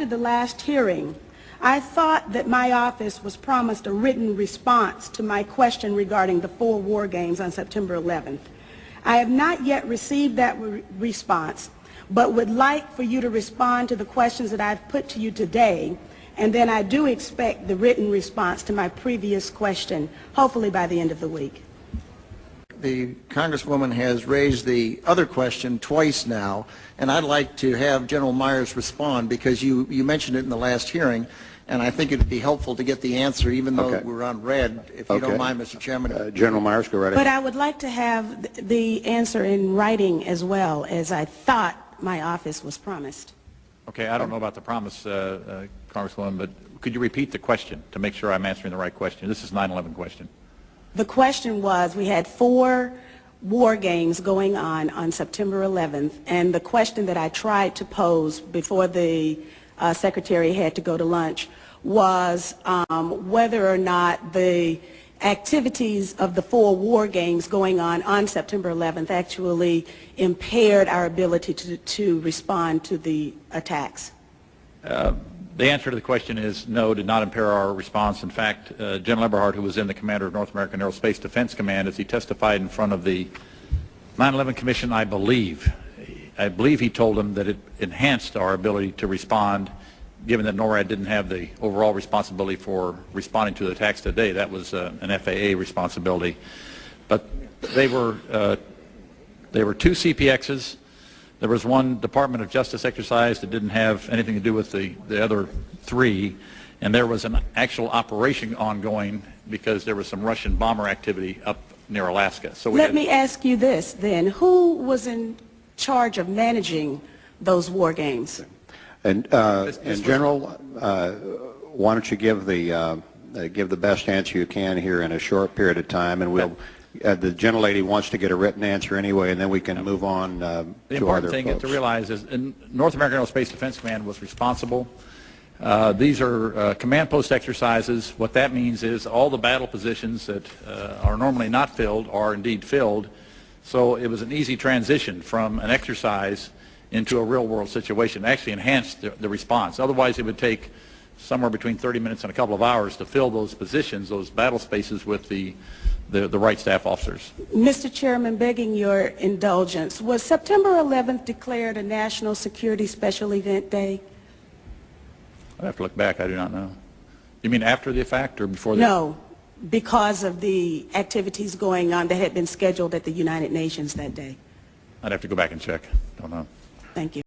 after the last hearing, I thought that my office was promised a written response to my question regarding the 4 war games on September 11th. I have not yet received that response, but would like for you to respond to the questions that I've put to you today, and then I do expect the written response to my previous question, hopefully by the end of the week. The Congresswoman has raised the other question twice now, and I'd like to have General Myers respond because you mentioned it in the last hearing, and I think it would be helpful to get the answer even though we're on red, if you don't mind, Mr. Chairman. General Myers, go right ahead. But I would like to have the answer in writing as well, as I thought my office was promised. Okay, I don't know about the promise, Congresswoman, but could you repeat the question to make sure I'm answering the right question? This is 9/11 question. The question was, we had 4 war games going on September 11th, and the question that I tried to pose before the Secretary had to go to lunch was whether or not the activities of the 4 war games going on September 11th actually impaired our ability to respond to the attacks. The answer to the question is no, did not impair our response. In fact, General Eberhart, who was then the commander of North American Aerospace Defense Command, as he testified in front of the 9/11 Commission, I believe he told them that it enhanced our ability to respond, given that NORAD didn't have the overall responsibility for responding to the attacks today. That was an FAA responsibility. But they were 2 CPXs. There was 1 Department of Justice exercise that didn't have anything to do with the other 3, and there was an actual operation ongoing because there was some Russian bomber activity up near Alaska. So let me ask you this then. Who was in charge of managing those war games? And General, why don't you give the best answer you can here in a short period of time, and we'll. The gentlelady wants to get a written answer anyway, and then we can move on to other folks. The important thing to realize is North American Aerospace Defense Command was responsible. These are command post exercises. What that means is all the battle positions that are normally not filled are indeed filled. So it was an easy transition from an exercise into a real-world situation. It actually enhanced the response. Otherwise, it would take somewhere between 30 minutes and a couple of hours to fill those positions, those battle spaces, with the right staff officers. Mr. Chairman, begging your indulgence, was September 11th declared a National Security Special Event Day? I'd have to look back. I do not know. You mean after the fact or before the? No, because of the activities going on that had been scheduled at the United Nations that day. I'd have to go back and check. Don't know. Thank you.